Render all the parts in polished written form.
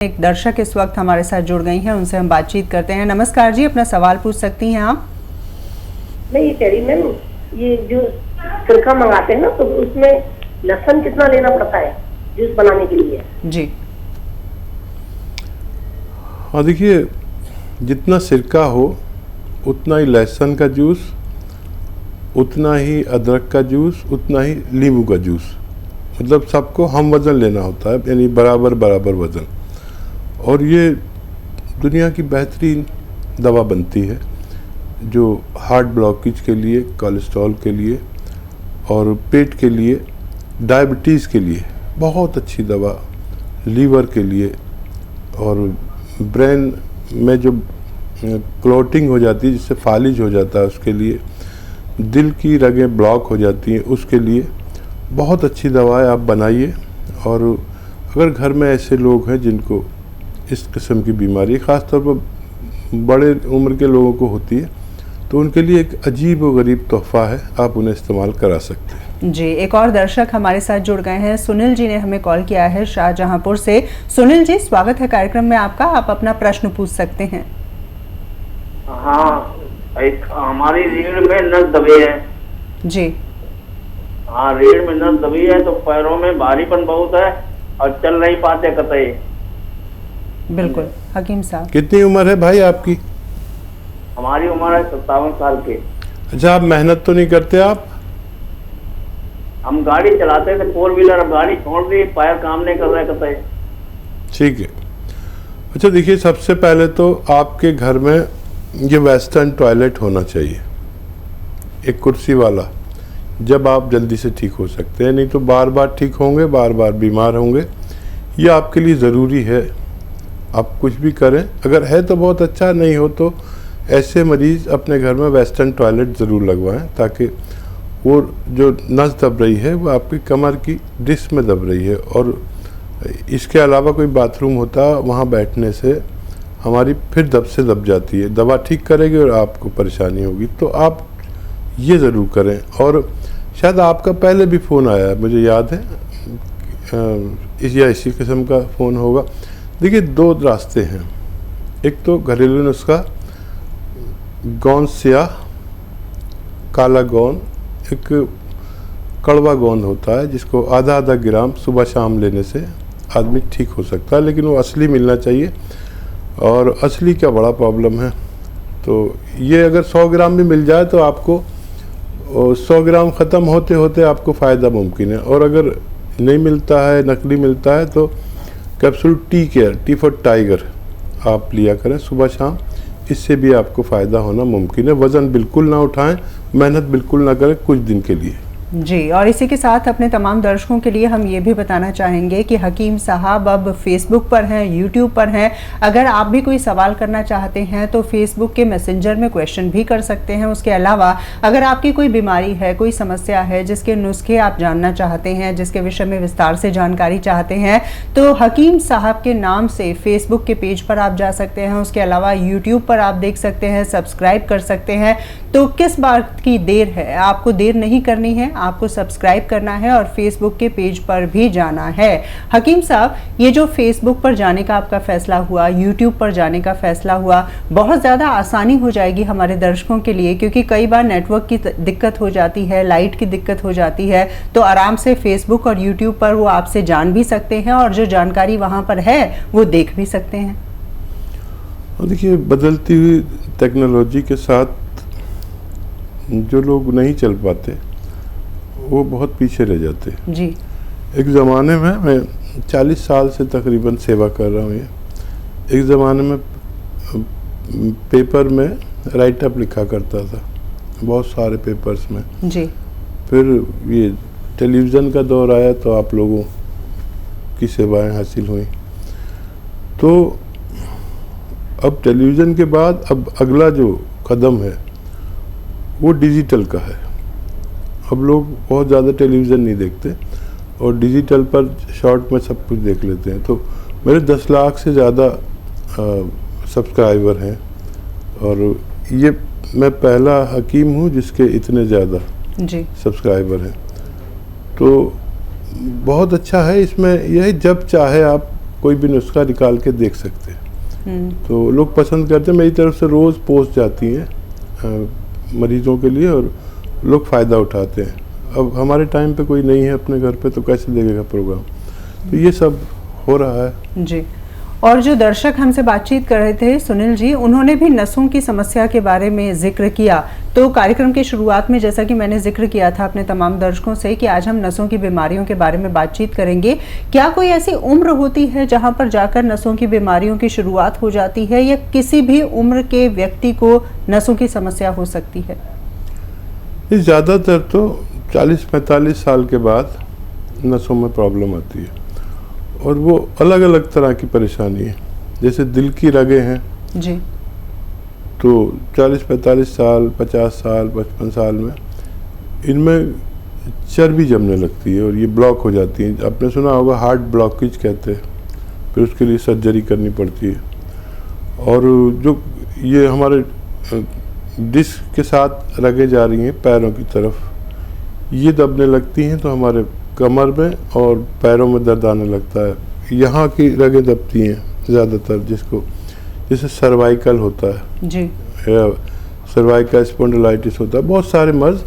एक दर्शक इस वक्त हमारे साथ जुड़ गई हैं, उनसे हम बातचीत करते हैं। नमस्कार जी, अपना सवाल पूछ सकती हैं आप। मैं ये कह रही मैम, ये जो सिरका मंगाते हैं ना, तो उसमें लहसुन कितना लेना पड़ता है जूस बनाने के लिए? जी हाँ, देखिए, जितना सिरका हो उतना ही लहसुन का जूस, उतना ही अदरक का जूस, उतना ही नींबू का जूस, मतलब सबको हम वज़न लेना होता है, यानी बराबर बराबर वज़न। और ये दुनिया की बेहतरीन दवा बनती है जो हार्ट ब्लॉकेज के लिए, कोलेस्ट्रॉल के लिए और पेट के लिए, डायबिटीज़ के लिए बहुत अच्छी दवा, लीवर के लिए और ब्रेन में जो क्लॉटिंग हो जाती है जिससे फालिज हो जाता है उसके लिए, दिल की रगें ब्लॉक हो जाती हैं उसके लिए बहुत अच्छी दवा है। आप बनाइए। और अगर घर में ऐसे लोग हैं जिनको इस किस्म की बीमारी ख़ासतौर पर बड़े उम्र के लोगों को होती है तो उनके लिए एक अजीब व गरीब तोहफ़ा है, आप उन्हें इस्तेमाल करा सकते हैं। जी, एक और दर्शक हमारे साथ जुड़ गए हैं। सुनील जी ने हमें कॉल किया है शाहजहांपुर से। सुनील जी, स्वागत है कार्यक्रम में आपका, आप अपना प्रश्न पूछ सकते हैं। हाँ, एक हमारी रीढ़ में नस दबी है। जी हाँ, रीढ़ में नस दबी है तो पैरों में भारीपन बहुत है और चल नहीं पाते कतई। बिल्कुल, हकीम साहब। कितनी उम्र है भाई आपकी? हमारी उम्र है 57 साल की। अच्छा, आप मेहनत तो नहीं करते आप? हम गाड़ी चलाते थे, 4 व्हीलर, अब गाड़ी छोड़ दी, पैर काम नहीं कर रहे कतई। ठीक है। अच्छा देखिए, सबसे पहले तो आपके घर में ये वेस्टर्न टॉयलेट होना चाहिए, एक कुर्सी वाला, जब आप जल्दी से ठीक हो सकते हैं। नहीं तो बार बार ठीक होंगे, बार बार बीमार होंगे। ये आपके लिए ज़रूरी है। आप कुछ भी करें, अगर है तो बहुत अच्छा, नहीं हो तो ऐसे मरीज़ अपने घर में वेस्टर्न टॉयलेट ज़रूर लगवाएं ताकि वो जो नस दब रही है वो आपकी कमर की डिस्क में दब रही है। और इसके अलावा कोई बाथरूम होता, वहाँ बैठने से हमारी फिर दब से दब जाती है, दवा ठीक करेगी और आपको परेशानी होगी। तो आप ये ज़रूर करें। और शायद आपका पहले भी फ़ोन आया, मुझे याद है, इसी किस्म का फ़ोन होगा। देखिए, 2 रास्ते हैं। एक तो घरेलू नुस्खा, गोंद स्याह, काला गोंद, एक कड़वा गोंद होता है जिसको आधा आधा ग्राम सुबह शाम लेने से आदमी ठीक हो सकता है, लेकिन वो असली मिलना चाहिए। और असली का बड़ा प्रॉब्लम है। तो ये अगर 100 ग्राम भी मिल जाए तो आपको 100 ग्राम ख़त्म होते होते आपको फ़ायदा मुमकिन है। और अगर नहीं मिलता है, नकली मिलता है, तो capsule tea care, T for tiger आप लिया करें सुबह शाम, इससे भी आपको फ़ायदा होना मुमकिन है। वज़न बिल्कुल ना उठाएं, मेहनत बिल्कुल ना करें कुछ दिन के लिए। जी, और इसी के साथ अपने तमाम दर्शकों के लिए हम ये भी बताना चाहेंगे कि हकीम साहब अब फेसबुक पर हैं, यूट्यूब पर हैं। अगर आप भी कोई सवाल करना चाहते हैं तो फेसबुक के मैसेंजर में क्वेश्चन भी कर सकते हैं। उसके अलावा अगर आपकी कोई बीमारी है, कोई समस्या है, जिसके नुस्खे आप जानना चाहते हैं, जिसके विषय में विस्तार से जानकारी चाहते हैं, तो हकीम साहब के नाम से फेसबुक के पेज पर आप जा सकते हैं। उसके अलावा यूट्यूब पर आप देख सकते हैं, सब्सक्राइब कर सकते हैं। तो किस बात की देर है? आपको देर नहीं करनी है, आपको सब्सक्राइब करना है और फेसबुक के पेज पर भी जाना है। हकीम साहब, ये जो फेसबुक पर जाने का आपका फैसला हुआ, यूट्यूब पर जाने का फैसला हुआ, बहुत ज़्यादा आसानी हो जाएगी हमारे दर्शकों के लिए, क्योंकि कई बार नेटवर्क की दिक्कत हो जाती है, लाइट की दिक्कत हो जाती है। तो आराम से फेसबुक और यूट्यूब पर वो आपसे जान भी सकते हैं और जो जानकारी वहाँ पर है वो देख भी सकते हैं। देखिए, बदलती हुई टेक्नोलॉजी के साथ जो लोग नहीं चल पाते वो बहुत पीछे रह जाते हैं। जी, एक ज़माने में, मैं 40 साल से तकरीबन सेवा कर रहा हूँ ये, एक ज़माने में पेपर में राइट अप लिखा करता था, बहुत सारे पेपर्स में। जी, फिर ये टेलीविज़न का दौर आया तो आप लोगों की सेवाएं हासिल हुई। तो अब टेलीविज़न के बाद अब अगला जो कदम है वो डिजिटल का है। अब लोग बहुत ज़्यादा टेलीविज़न नहीं देखते और डिजिटल पर शॉर्ट में सब कुछ देख लेते हैं। तो मेरे 10 लाख से ज़्यादा सब्सक्राइबर हैं और ये मैं पहला हकीम हूँ जिसके इतने ज़्यादा सब्सक्राइबर हैं। तो बहुत अच्छा है। इसमें यही जब चाहे आप कोई भी नुस्खा निकाल के देख सकते हैं। तो लोग पसंद करते हैं, मेरी तरफ से रोज़ पोस्ट जाती हैं मरीजों के लिए और लोग फ़ायदा उठाते हैं। अब हमारे टाइम पे कोई नहीं है अपने घर पे तो कैसे देखेगा प्रोग्राम, तो ये सब हो रहा है जी। और जो दर्शक हमसे बातचीत कर रहे थे सुनील जी, उन्होंने भी नसों की समस्या के बारे में जिक्र किया। तो कार्यक्रम की शुरुआत में जैसा कि मैंने जिक्र किया था अपने तमाम दर्शकों से कि आज हम नसों की बीमारियों के बारे में बातचीत करेंगे। क्या कोई ऐसी उम्र होती है जहां पर जाकर नसों की बीमारियों की शुरुआत हो जाती है, या किसी भी उम्र के व्यक्ति को नसों की समस्या हो सकती है? ज़्यादातर तो 40-45 साल के बाद नसों में प्रॉब्लम आती है और वो अलग अलग तरह की परेशानी है। जैसे दिल की रगें हैं जी, तो 40-45 साल, 50 साल, 55 साल में इनमें चर्बी जमने लगती है और ये ब्लॉक हो जाती है। आपने सुना होगा हार्ट ब्लॉकेज कहते हैं, फिर उसके लिए सर्जरी करनी पड़ती है। और जो ये हमारे डिस्क के साथ रगें जा रही हैं पैरों की तरफ, ये दबने लगती हैं तो हमारे कमर में और पैरों में दर्द आने लगता है। यहाँ की रगें दबती हैं ज़्यादातर, जिसको जैसे सर्वाइकल होता है जी, या सर्वाइकल स्पॉन्डिलाइटिस होता है। बहुत सारे मर्ज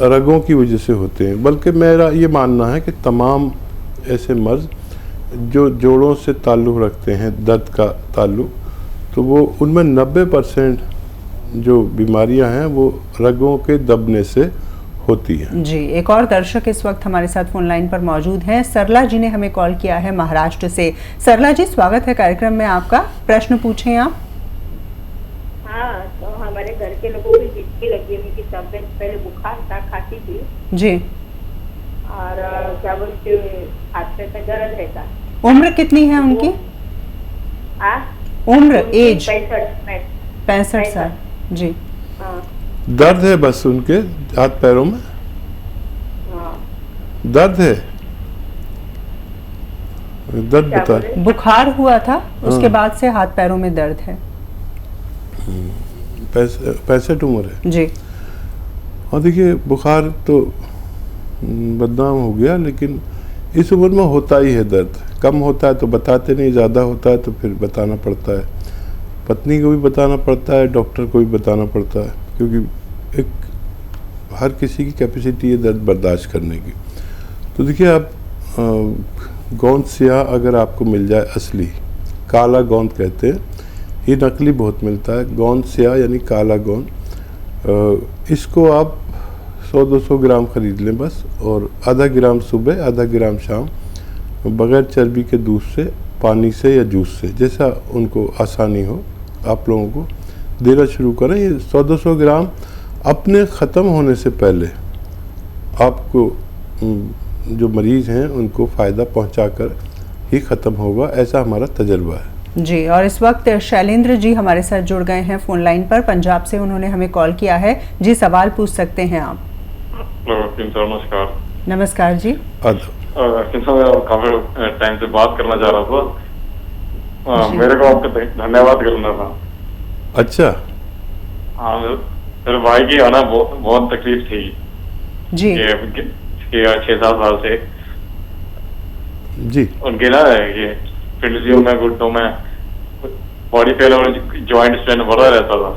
रगों की वजह से होते हैं। बल्कि मेरा ये मानना है कि तमाम ऐसे मर्ज जो जोड़ों से ताल्लुक़ रखते हैं, दर्द का ताल्लुक़, तो वो उनमें 90% जो बीमारियां हैं वो रगों के दबने से होती है। जी। एक और दर्शक इस वक्त हमारे साथ फोन लाइन पर मौजूद हैं। सरला जी ने हमें कॉल किया है महाराष्ट्र से। सरला जी, स्वागत है कार्यक्रम में आपका। प्रश्न पूछें आप। हाँ, तो हमारे घर के लोगों को हिचकी लगी, उनकी तबीयत पहले बुखार था, खांसी थी जी। और क्या बोलते हाथ पे दर्द रहता। उम्र कितनी है उनकी? उम्र, एज? 65 साल। जी। हाँ, दर्द है बस उनके हाथ पैरों में? हाँ। दर्द है? दर्द क्या बता। बोले? बुखार हुआ था, उसके बाद से हाथ पैरों में दर्द है। 65 उम्र है जी। और देखिए बुखार तो बदनाम हो गया, लेकिन इस उम्र में होता ही है दर्द। कम होता है तो बताते नहीं, ज़्यादा होता है तो फिर बताना पड़ता है। पत्नी को भी बताना पड़ता है, डॉक्टर को भी बताना पड़ता है, क्योंकि एक हर किसी की कैपेसिटी है दर्द बर्दाश्त करने की। तो देखिए आप गोंद स्याह अगर आपको मिल जाए, असली काला गोंद कहते हैं, ये नकली बहुत मिलता है। गोंद स्याह यानी काला गोंद, इसको आप 100-200 ग्राम खरीद लें बस, और आधा ग्राम सुबह, आधा ग्राम शाम, बग़ैर चर्बी के दूध से, पानी से या जूस से, जैसा उनको आसानी हो आप लोगों को देना शुरू करें। ये 100-200 ग्राम अपने ख़त्म होने से पहले आपको जो मरीज़ हैं उनको फ़ायदा पहुंचाकर ही ख़त्म होगा, ऐसा हमारा तजर्बा है। जी। और इस वक्त शैलेंद्र जी हमारे साथ जुड़ गए हैं फोन लाइन पर, पंजाब से। उन्होंने हमें कॉल किया है। जी, सवाल पूछ सकते हैं आप। नमस्कार। नमस्कार जी। काफी टाइम से बात करना चाह रहा था, मेरे को आपका धन्यवाद करना था। अच्छा। हाँ, मेरे भाई की आना बहुत तकलीफ थी जी। 6-7 साल से जी। उनके ना ये फिजियो में, घुटनों में, बॉडी पेन और जॉइंट स्ट्रेन बढ़ा रहता था।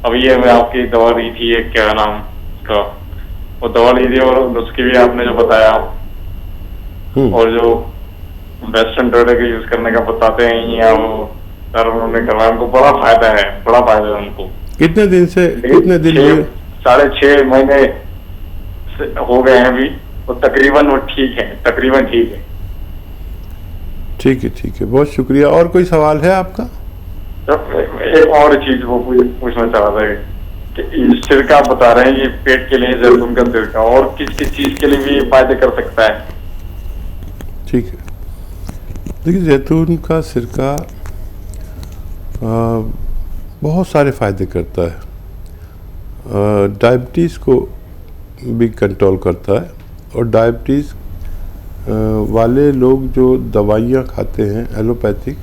अभी ये मैं आपकी दवा ली थी, ये क्या नाम का, वो दवा ली थी और उसकी भी आपने जो बताया, और जो वेस्टर्न ड्रग के यूज करने का बताते हैं, या वो सर उन्होंने करवाया, उनको बड़ा फायदा है उनको। कितने दिन से? 6.5 महीने हो गए हैं अभी, तो तकरीबन वो ठीक है, तकरीबन ठीक है। ठीक है, बहुत शुक्रिया। और कोई सवाल है आपका? एक और चीज वो पूछना चाह रहा था कि सिरका आप बता रहे हैं, ये पेट के लिए जैतून का सिरका, और किस किस चीज के लिए भी ये फायदे कर सकता है? ठीक है, देखिए जैतून का सिरका बहुत सारे फ़ायदे करता है। डायबिटीज़ को भी कंट्रोल करता है, और डायबिटीज़ वाले लोग जो दवाइयाँ खाते हैं एलोपैथिक,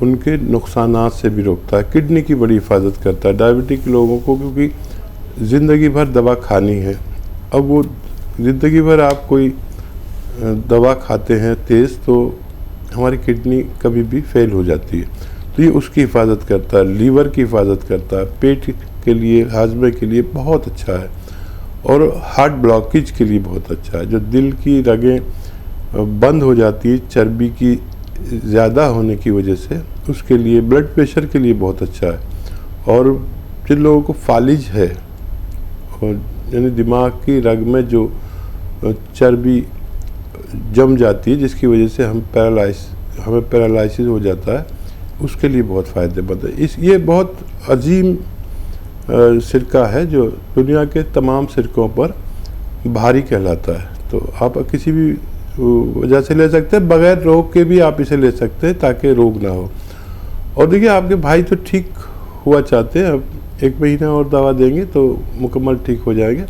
उनके नुकसानात से भी रोकता है। किडनी की बड़ी हिफाजत करता है डायबिटिक लोगों को, क्योंकि ज़िंदगी भर दवा खानी है। अब वो ज़िंदगी भर आप कोई दवा खाते हैं तेज़ तो हमारी किडनी कभी भी फेल हो जाती है। तो ये उसकी हिफाजत करता है, लीवर की हिफाजत करता है, पेट के लिए, हाजमे के लिए बहुत अच्छा है और हार्ट ब्लॉकेज के लिए बहुत अच्छा है। जो दिल की रगें बंद हो जाती है चर्बी की ज़्यादा होने की वजह से, उसके लिए, ब्लड प्रेशर के लिए बहुत अच्छा है। और जिन लोगों को फालिज है और यानी दिमाग की रग में जो चर्बी जम जाती है जिसकी वजह से हमें पैरालिसिस हो जाता है, उसके लिए बहुत फ़ायदेमंद है। ये बहुत अजीम सिरका है जो दुनिया के तमाम सिरकों पर भारी कहलाता है। तो आप किसी भी वजह से ले सकते हैं, बगैर रोग के भी आप इसे ले सकते हैं ताकि रोग ना हो। और देखिए आपके भाई तो ठीक हुआ चाहते हैं, अब 1 महीना और दवा देंगे तो मुकम्मल ठीक हो जाएंगे।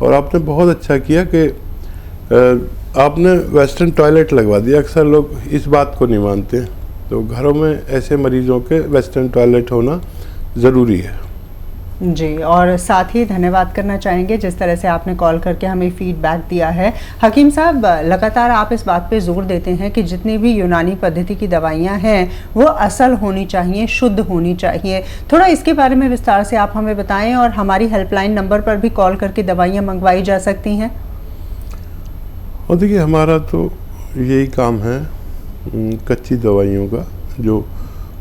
और आपने बहुत अच्छा किया कि आपने वेस्टर्न टॉयलेट लगवा दिया। अक्सर लोग इस बात को नहीं मानते, तो घरों में ऐसे मरीजों के वेस्टर्न टॉयलेट होना ज़रूरी है। जी, और साथ ही धन्यवाद करना चाहेंगे जिस तरह से आपने कॉल करके हमें फीडबैक दिया है। हकीम साहब, लगातार आप इस बात पे जोर देते हैं कि जितनी भी यूनानी पद्धति की दवाइयाँ हैं वो असल होनी चाहिए, शुद्ध होनी चाहिए। थोड़ा इसके बारे में विस्तार से आप हमें बताएं और हमारी हेल्पलाइन नंबर पर भी कॉल करके दवाइयाँ मंगवाई जा सकती हैं। और देखिए हमारा तो यही काम है कच्ची दवाइयों का, जो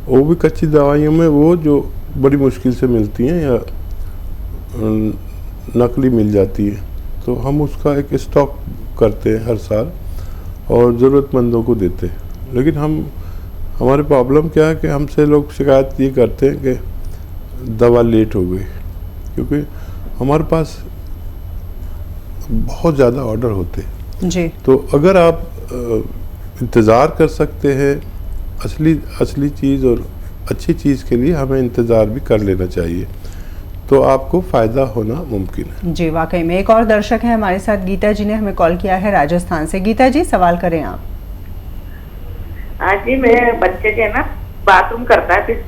वो भी कच्ची दवाइयों में वो जो बड़ी मुश्किल से मिलती हैं या नकली मिल जाती है, तो हम उसका एक स्टॉक करते हैं हर साल और ज़रूरतमंदों को देते हैं। लेकिन हमारे प्रॉब्लम क्या है कि हमसे लोग शिकायत ये करते हैं कि दवा लेट हो गई, क्योंकि हमारे पास बहुत ज़्यादा ऑर्डर होते हैं जी। तो अगर आप इंतज़ार कर सकते हैं असली चीज़ और अच्छी चीज़ के लिए, हमें इंतज़ार भी कर लेना चाहिए, तो आपको फ़ायदा होना मुमकिन है। जी, वाकई में। एक और दर्शक है हमारे साथ, गीता जी ने हमें कॉल किया है राजस्थान से। गीता जी, सवाल करें आप। हाँ जी, मेरे बच्चे के ना बाथरूम करता है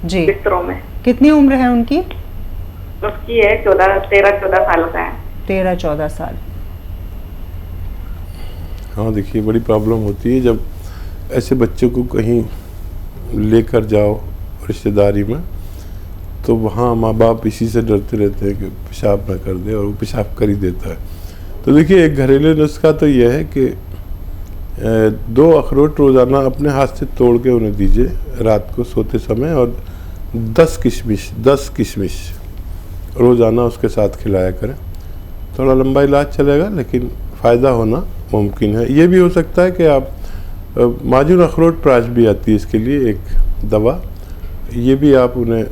जी, बिस्तरों में। कितनी उम्र है उनकी? उसकी है 13-14 साल का है। 13-14 साल। हाँ देखिए, बड़ी प्रॉब्लम होती है जब ऐसे बच्चों को कहीं लेकर जाओ रिश्तेदारी में, तो वहाँ माँ बाप इसी से डरते रहते हैं कि पेशाब ना कर दे, और वो पेशाब कर ही देता है। तो देखिए एक घरेलू नुस्खा तो यह है कि 2 अखरोट रोज़ाना अपने हाथ से तोड़ के उन्हें दीजिए रात को सोते समय, और 10 किशमिश रोज़ाना उसके साथ खिलाया करें। थोड़ा लंबा इलाज चलेगा लेकिन फ़ायदा होना मुमकिन है। ये भी हो सकता है कि आप माजून अखरोट प्राश भी आती है इसके लिए एक दवा, ये भी आप उन्हें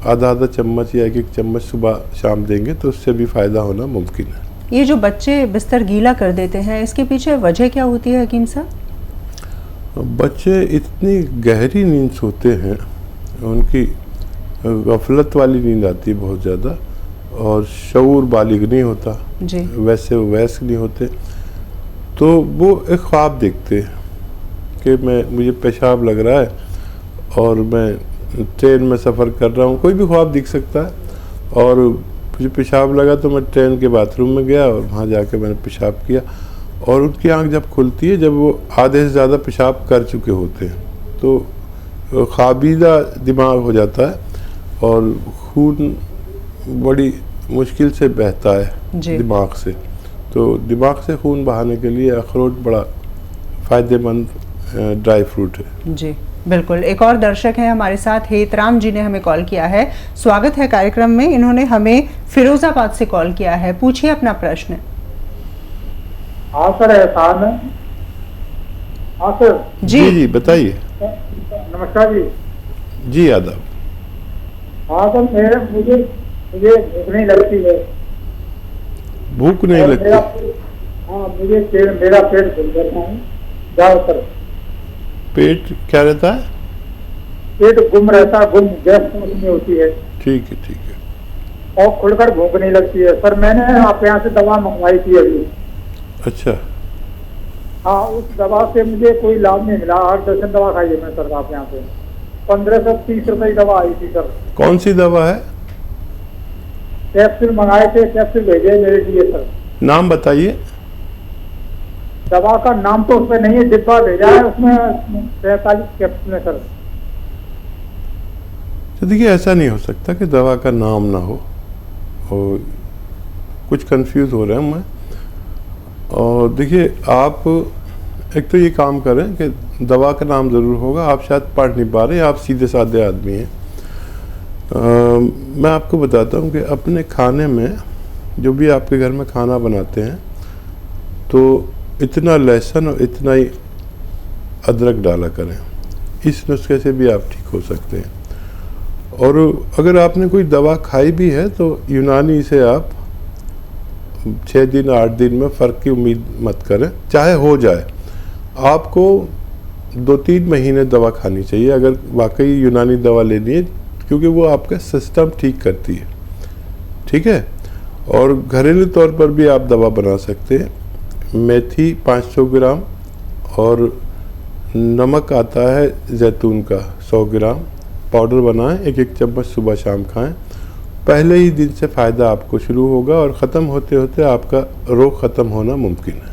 आधा चम्मच या 1 चम्मच सुबह शाम देंगे तो उससे भी फ़ायदा होना मुमकिन है। ये जो बच्चे बिस्तर गीला कर देते हैं, इसके पीछे वजह क्या होती है हकीम साहब? बच्चे इतनी गहरी नींद सोते हैं, उनकी गफलत वाली नींद आती है बहुत ज़्यादा, और शऊर बालिग नहीं होता जी। वैसे वयस्क नहीं होते, तो वो एक ख्वाब देखते हैं कि मुझे पेशाब लग रहा है और मैं ट्रेन में सफ़र कर रहा हूँ, कोई भी ख्वाब दिख सकता है, और मुझे पेशाब लगा तो मैं ट्रेन के बाथरूम में गया और वहाँ जाके मैंने पेशाब किया, और उनकी आंख जब खुलती है जब वो आधे से ज़्यादा पेशाब कर चुके होते हैं, तो ख्वाबीदा दिमाग हो जाता है और खून बड़ी मुश्किल से बहता है दिमाग से। तो दिमाग से खून बहाने के लिए अखरोट बड़ा फ़ायदेमंद ड्राई फ्रूट है। जी बिल्कुल। एक और दर्शक हैं हमारे साथ, हेतराम जी ने हमें कॉल किया है। स्वागत है कार्यक्रम में। इन्होंने हमें फिरोजाबाद से कॉल किया है। पूछिए अपना प्रश्न। हाँ सर, एहसान है। हाँ सर। जी बताइए। नमस्कार जी। जी आदाब। हाँ सर, मुझे भूख नहीं लगती है। भूख नहीं लगती? हाँ, मेरा पेट घूम जाता है ज़्यादातर। पेट क्या रहता है? पेट गुम रहता है, गैस नहीं होती है। ठीक है। और खुलकर भूख नहीं लगती है। सर मैंने आप यहाँ से दवा मंगवाई थी अभी। अच्छा। हाँ, उस दवा से मुझे कोई लाभ नहीं मिला। 8 दर्जन दवा खाई है मैं सर आप यहाँ से। 1530 रुपए की दवा आई थी सर। कौन सी दवा है? कैप्सूल मंगाए थे, कैप्सूल भेजे मेरे लिए सर। नाम बताइए। दवा का नाम तो उसमें नहीं है, डिब्बा भेजा है उसमें 43 कैप्सूल है सर। तो देखिए ऐसा नहीं हो सकता कि दवा का नाम ना हो, और कुछ कंफ्यूज हो रहे हैं मैं। और देखिए आप एक तो ये काम करें कि दवा का नाम ज़रूर होगा, आप शायद पढ़ नहीं पा रहे, आप सीधे साधे आदमी हैं। मैं आपको बताता हूँ कि अपने खाने में जो भी आपके घर में खाना बनाते हैं तो इतना लहसुन और इतना ही अदरक डाला करें। इस नुस्खे से भी आप ठीक हो सकते हैं। और अगर आपने कोई दवा खाई भी है तो यूनानी से आप 6 दिन 8 दिन में फ़र्क की उम्मीद मत करें, चाहे हो जाए। आपको 2-3 महीने दवा खानी चाहिए अगर वाकई यूनानी दवा लेनी है, क्योंकि वो आपका सिस्टम ठीक करती है। ठीक है। और घरेलू तौर पर भी आप दवा बना सकते हैं। मेथी 500 ग्राम और नमक आता है जैतून का 100 ग्राम, पाउडर बनाएं, 1-1 चम्मच सुबह शाम खाएं। पहले ही दिन से फ़ायदा आपको शुरू होगा और ख़त्म होते होते आपका रोग ख़त्म होना मुमकिन है।